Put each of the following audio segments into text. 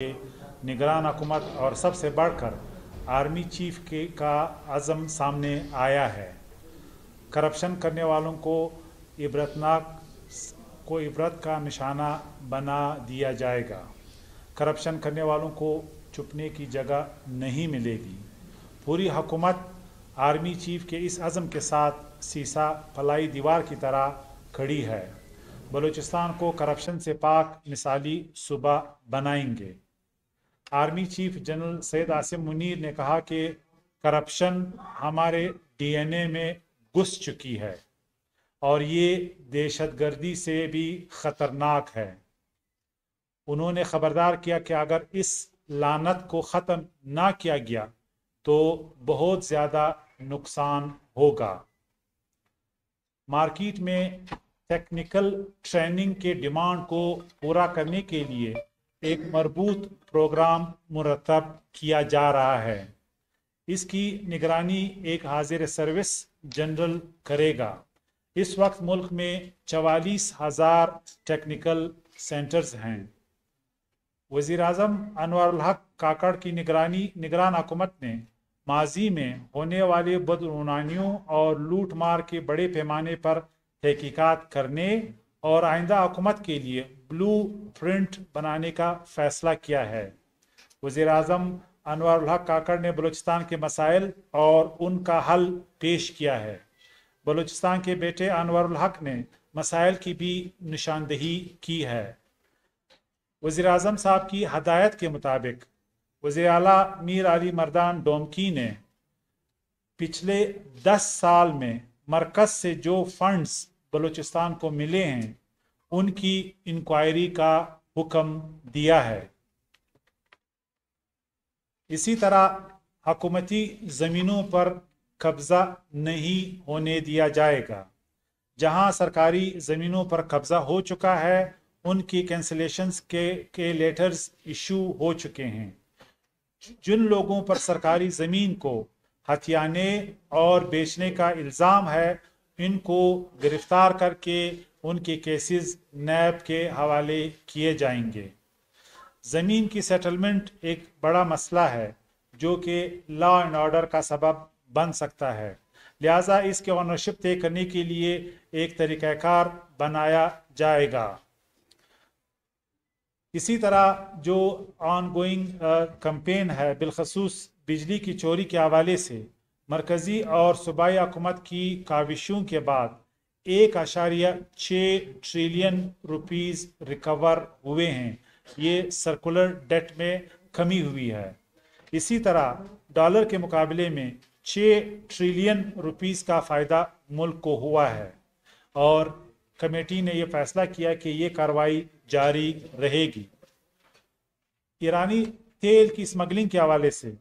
निगरान हुकूमत और सबसे बढ़कर आर्मी चीफ का अज़म सामने आया है। करप्शन करने वालों को इबरत का निशाना बना दिया जाएगा। करप्शन करने वालों को छुपने की जगह नहीं मिलेगी। पूरी हुकूमत आर्मी चीफ के इस अज़म के साथ सीसा फलाई दीवार की तरह खड़ी है। बलूचिस्तान को करप्शन से पाक मिसाली सूबा बनाएंगे। Army chief general Syed Asim Munir ने कहा कि करप्शन हमारे डीएनए में घुस चुकी है और ये दहशतगर्दी से भी ख़तरनाक है। उन्होंने खबरदार किया कि अगर इस लानत को ख़त्म ना किया गया तो बहुत ज़्यादा नुकसान होगा। मार्केट में टेक्निकल ट्रेनिंग के डिमांड को पूरा करने के लिए एक मरबूत प्रोग्राम मुरतब किया जा रहा है। इसकी निगरानी एक हाजिर सर्विस जनरल करेगा। इस वक्त मुल्क में 44,000 टेक्निकल सेंटर्स हैं। वज़ीर आज़म अनवर हक काकड़ की निगरान हुकूमत ने माजी में होने वाले बदउनवानियों और लूट मार के बड़े पैमाने पर तहकीकात करने और आइंदा हुकूमत के लिए ब्लू प्रिंट बनाने का फैसला किया है। वज़ीर आज़म अनवर हक काकड़ ने बलूचिस्तान के मसाइल और उनका हल पेश किया है। बलूचिस्तान के बेटे अनवर हक ने मसाइल की भी निशानदही की है। वज़ीर आज़म साहब की हदायत के मुताबिक वज़ीर आला मीर अली मर्दान डोमकी ने पिछले 10 साल में मरकज़ से जो फंड्स बलूचिस्तान को मिले हैं उनकी इंक्वायरी का हुक्म दिया है। इसी तरह हुकूमती ज़मीनों पर कब्ज़ा नहीं होने दिया जाएगा। जहां सरकारी ज़मीनों पर कब्ज़ा हो चुका है उनकी कैंसिलेशंस के लेटर्स इशू हो चुके हैं। जिन लोगों पर सरकारी ज़मीन को हथियाने और बेचने का इल्ज़ाम है इनको गिरफ्तार करके उनके केसेस नैब के हवाले किए जाएंगे। ज़मीन की सेटलमेंट एक बड़ा मसला है जो कि लॉ एंड ऑर्डर का सबब बन सकता है, लिहाजा इसके ऑनरशिप तय करने के लिए एक तरीक़ाकार बनाया जाएगा। इसी तरह जो ऑनगोइंग कैंपेन है बिलखसूस बिजली की चोरी के हवाले से मरकज़ी और सूबाई हुकूमत की काविशों के बाद 1.6 ट्रिलियन रुपीस रिकवर हुए हैं। ये सर्कुलर डेट में कमी हुई है। इसी तरह डॉलर के मुकाबले में 6 ट्रिलियन रुपीस का फ़ायदा मुल्क को हुआ है और कमेटी ने यह फैसला किया कि ये कार्रवाई जारी रहेगी। ईरानी तेल की स्मगलिंग के हवाले से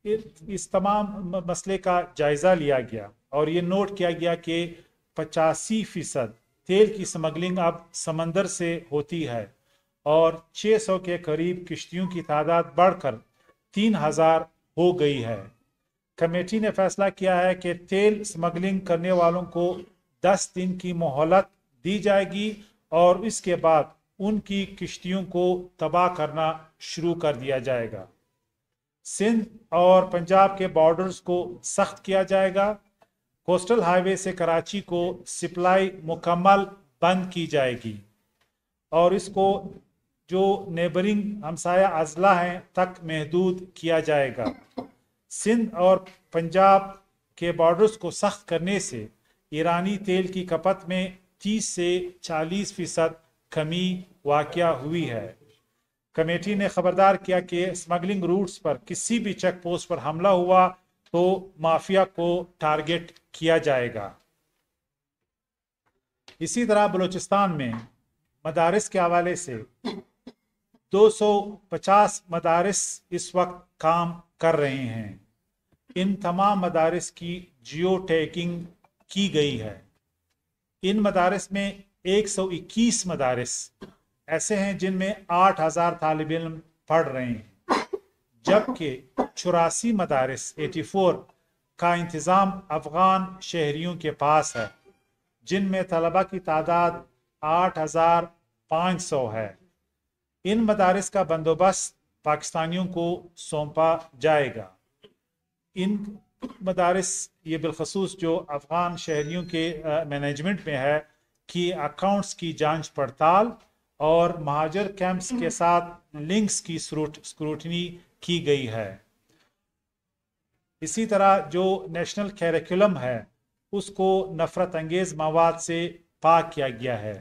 इस तमाम मसले का जायज़ा लिया गया और ये नोट किया गया कि 85% तेल की स्मगलिंग अब समंदर से होती है और 600 के करीब किश्तियों की तादाद बढ़कर 3000 हो गई है। कमेटी ने फैसला किया है कि तेल स्मगलिंग करने वालों को 10 दिन की मोहलत दी जाएगी और इसके बाद उनकी किश्तियों को तबाह करना शुरू कर दिया जाएगा। सिंध और पंजाब के बॉर्डर्स को सख्त किया जाएगा। कोस्टल हाईवे से कराची को सप्लाई मुकम्मल बंद की जाएगी और इसको जो नेबरिंग हमसाया अजला हैं तक महदूद किया जाएगा। सिंध और पंजाब के बॉर्डर्स को सख्त करने से ईरानी तेल की खपत में 30 से 40% कमी वाक़या हुई है। कमेटी ने खबरदार किया कि स्मगलिंग रूट्स पर किसी भी चेक पोस्ट पर हमला हुआ तो माफिया को टारगेट किया जाएगा। इसी तरह बलूचिस्तान में मदारिस के हवाले से 250 मदारिस इस वक्त काम कर रहे हैं। इन तमाम मदारिस की जियो टैगिंग की गई है। इन मदारिस में 121 मदारिस ऐसे हैं जिनमें 8000 तालिब इल्म पढ़ रहे हैं, जबकि 84 मदारिस 84 का इंतज़ाम अफ़गान शहरियों के पास है, जिनमें तलबा की तादाद 8500 है। इन मदारिस का बंदोबस्त पाकिस्तानियों को सौंपा जाएगा। इन मदारिस ये बिलखसूस जो अफ़गान शहरियों के मैनेजमेंट में है कि अकाउंट्स की जांच पड़ताल और महाजर कैंप्स के साथ लिंक्स की स्क्रूटनी की गई है। इसी तरह जो नेशनल कैरिकुलम है उसको नफरत अंगेज मवाद से पाक किया गया है।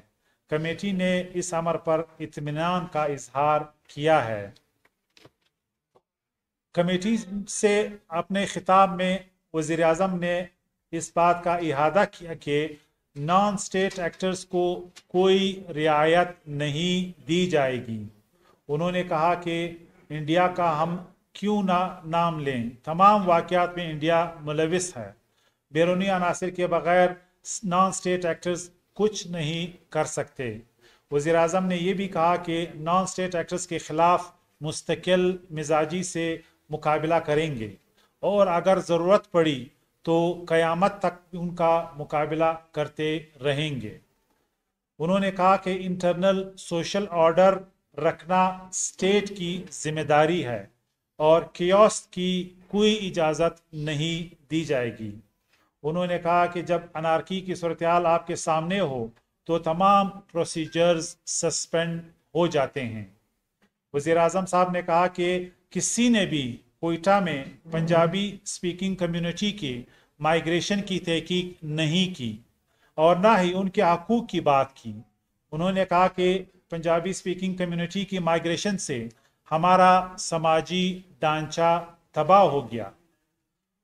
कमेटी ने इस अमर पर इत्मीनान का इजहार किया है। कमेटी से अपने खिताब में वज़ीर आज़म ने इस बात का इहादा किया कि नॉन स्टेट एक्टर्स को कोई रियायत नहीं दी जाएगी। उन्होंने कहा कि इंडिया का हम क्यों ना नाम लें, तमाम वाक़यात में इंडिया मुलविस है। बैरूनी अनासर के बगैर नॉन स्टेट एक्टर्स कुछ नहीं कर सकते। वज़ीर आज़म ने यह भी कहा कि नॉन स्टेट एक्टर्स के ख़िलाफ़ मुस्तकिल मिजाजी से मुकाबला करेंगे और अगर ज़रूरत पड़ी तो क़यामत तक उनका मुकाबला करते रहेंगे। उन्होंने कहा कि इंटरनल सोशल ऑर्डर रखना स्टेट की जिम्मेदारी है और कियोस की कोई इजाज़त नहीं दी जाएगी। उन्होंने कहा कि जब अनारकी की सूरत हाल आपके सामने हो तो तमाम प्रोसीजर्स सस्पेंड हो जाते हैं। वज़ीर आज़म साहब ने कहा कि किसी ने भी कोयटा में पंजाबी स्पीकिंग कम्युनिटी के माइग्रेशन की तहकीक नहीं की और ना ही उनके हकूक़ की बात की। उन्होंने कहा कि पंजाबी स्पीकिंग कम्युनिटी की माइग्रेशन से हमारा समाजी ढांचा तबाह हो गया।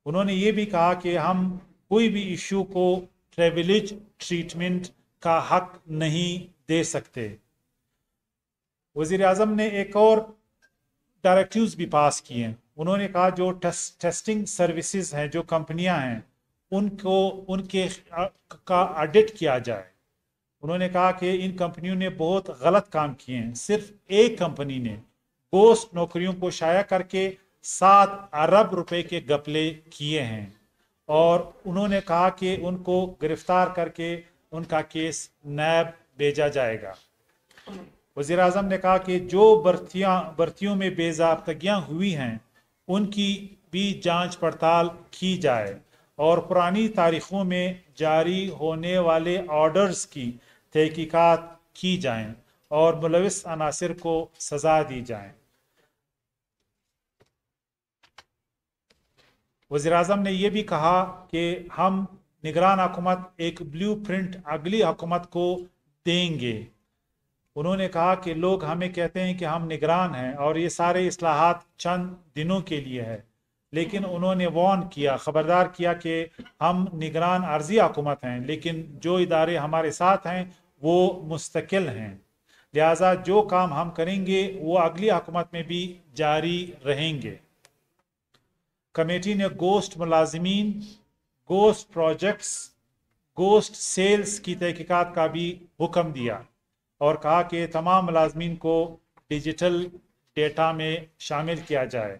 उन्होंने ये भी कहा कि हम कोई भी इशू को प्रिविलेज ट्रीटमेंट का हक नहीं दे सकते। वज़ीर आज़म ने एक और डायरेक्टिव्स भी पास किए हैं। उन्होंने कहा जो टेस्टिंग सर्विसेज हैं, जो कंपनियां हैं, उनको उनके का ऑडिट किया जाए। उन्होंने कहा कि इन कंपनियों ने बहुत गलत काम किए हैं। सिर्फ एक कंपनी ने पोस्ट नौकरियों को शाया करके 7 अरब रुपए के घपले किए हैं और उन्होंने कहा कि उनको गिरफ्तार करके उनका केस नैब भेजा जाएगा। वज़ीर आज़म ने कहा कि जो भर्तियों में बेज़ाब्तगियाँ हुई हैं उनकी भी जांच पड़ताल की जाए और पुरानी तारीखों में जारी होने वाले ऑर्डर्स की तहकीकात की जाएं और मुलविस अनासिर को सज़ा दी जाए। वज़ीर आज़म ने यह भी कहा कि हम निगरान हुकूमत एक ब्लू प्रिंट अगली हुकूमत को देंगे। उन्होंने कहा कि लोग हमें कहते हैं कि हम निगरान हैं और ये सारे इस्लाहात चंद दिनों के लिए है, लेकिन उन्होंने वार्न किया, ख़बरदार किया कि हम निगरान आर्जी हुकूमत हैं, लेकिन जो इदारे हमारे साथ हैं वो मुस्तकिल हैं। लिहाजा जो काम हम करेंगे वो अगली हुकूमत में भी जारी रहेंगे। कमेटी ने गोश्त मुलाजिमीन, गोश्त प्रोजेक्ट्स, गोश्त सेल्स की तहकीकात का भी हुक्म दिया और कहा कि तमाम मुलाजमीन को डिजिटल डेटा में शामिल किया जाए।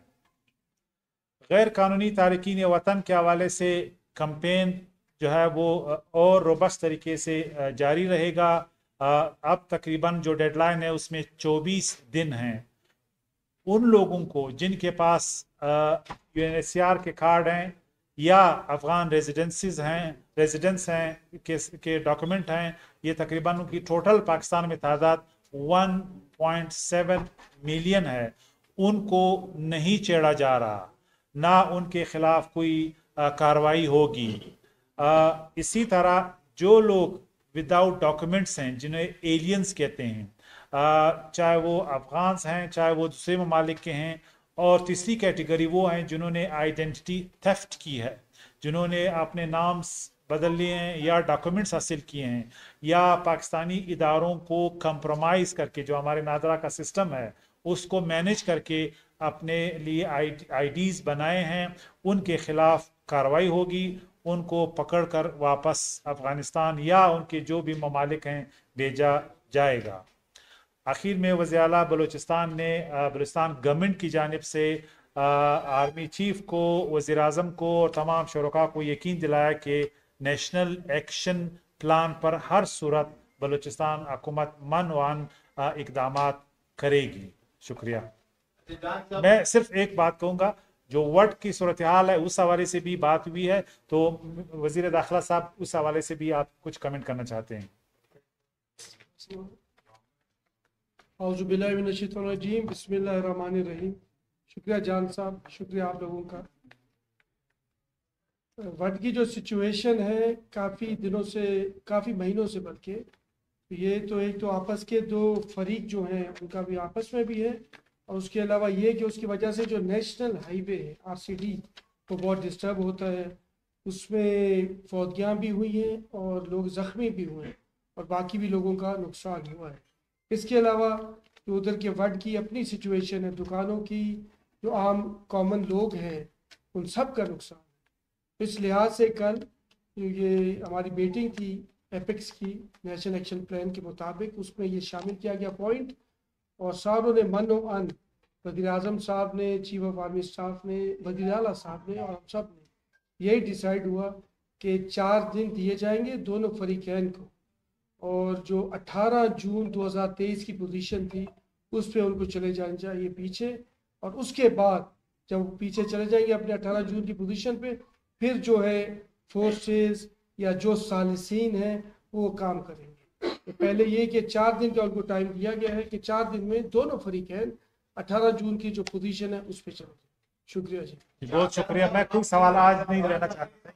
गैर कानूनी तारकीन वतन के हवाले से कैंपेन जो है वो और रोबस्ट तरीके से जारी रहेगा। अब तकरीबन जो डेडलाइन है उसमें 24 दिन हैं। उन लोगों को जिनके पास UNHCR के कार्ड हैं या अफ़गान रेजिडेंट्स हैं के डॉक्यूमेंट हैं, ये तकरीबन उनकी टोटल पाकिस्तान में तादाद 1.7 मिलियन है, उनको नहीं छेड़ा जा रहा, ना उनके खिलाफ कोई कार्रवाई होगी। इसी तरह जो लोग विदाउट डॉक्यूमेंट्स हैं, जिन्हें एलियंस कहते हैं, चाहे वो अफ़गान्स हैं चाहे वो दूसरे ममालिक के हैं, और तीसरी कैटेगरी वो हैं जिन्होंने आइडेंटिटी थेफ्ट की है, जिन्होंने अपने नाम बदल लिए हैं या डॉक्यूमेंट्स हासिल किए हैं या पाकिस्तानी इदारों को कंप्रोमाइज़ करके, जो हमारे नादरा का सिस्टम है उसको मैनेज करके अपने लिए आईडीज़ बनाए हैं, उनके खिलाफ कार्रवाई होगी। उनको पकड़कर वापस अफ़गानिस्तान या उनके जो भी ममालिक हैं भेजा जाएगा। आखिर में वज़ीर आला बलूचिस्तान ने बलूचिस्तान गवर्नमेंट की जानिब से आर्मी चीफ को, वज़ीर आज़म को और तमाम शुरका को यकीन दिलाया कि नेशनल एक्शन प्लान पर हर सूरत बलूचिस्तान हुकूमत मनवान इक़दामात करेगी। शुक्रिया। मैं सिर्फ एक बात कहूंगा, जो वर्ड की सूरत हाल है उस हवाले से भी बात हुई है, तो वजीर दाखिला साहब उस हवाले से भी आप कुछ कमेंट करना चाहते हैं? औज़ुबिल्लाहिमिनश्शैतानिर्रजीम, बिस्मिल्लाहिर्रहमानिर्रहीम। शुक्रिया जान साहब, शुक्रिया आप लोगों का। वर्ड की जो सिचुएशन है काफ़ी दिनों से, काफ़ी महीनों से, बल्कि ये तो एक तो आपस के दो फरीक जो हैं उनका भी आपस में भी है, और उसके अलावा ये कि उसकी वजह से जो नेशनल हाईवे है RCD वो बहुत डिस्टर्ब होता है, उसमें फौतगियाँ भी हुई हैं और लोग ज़ख्मी भी हुए हैं और बाकी भी लोगों का नुकसान हुआ है। इसके अलावा जो उधर के वर्ड की अपनी सिचुएशन है, दुकानों की, जो आम कॉमन लोग हैं उन सब का नुकसान है। इस लिहाज से कल ये हमारी मीटिंग थी एपिक्स की नेशनल एक्शन प्लान के मुताबिक, उसमें ये शामिल किया गया पॉइंट, और सारों ने मन व अन, वज़ीर आज़म साहब ने, चीफ ऑफ आर्मी स्टाफ ने, वज़ीर आला साहब ने और हम सब ने यही डिसाइड हुआ कि 4 दिन दिए जाएंगे दोनों फरीकैन को, और जो 18 जून 2023 की पोजीशन थी उस पर उनको चले जाना चाहिए पीछे, और उसके बाद जब वो पीछे चले जाएंगे अपने 18 जून की पोजीशन पे, फिर जो है फोर्सेस या जो सालिसीन हैं वो काम करेंगे। तो पहले ये कि 4 दिन का उनको टाइम दिया गया है कि 4 दिन में दोनों फरीकैन 18 जून की जो पोजीशन है उस पर चले जाए। शुक्रिया जी। बहुत शुक्रिया। मैं कोई सवाल आज नहीं लेना चाहता।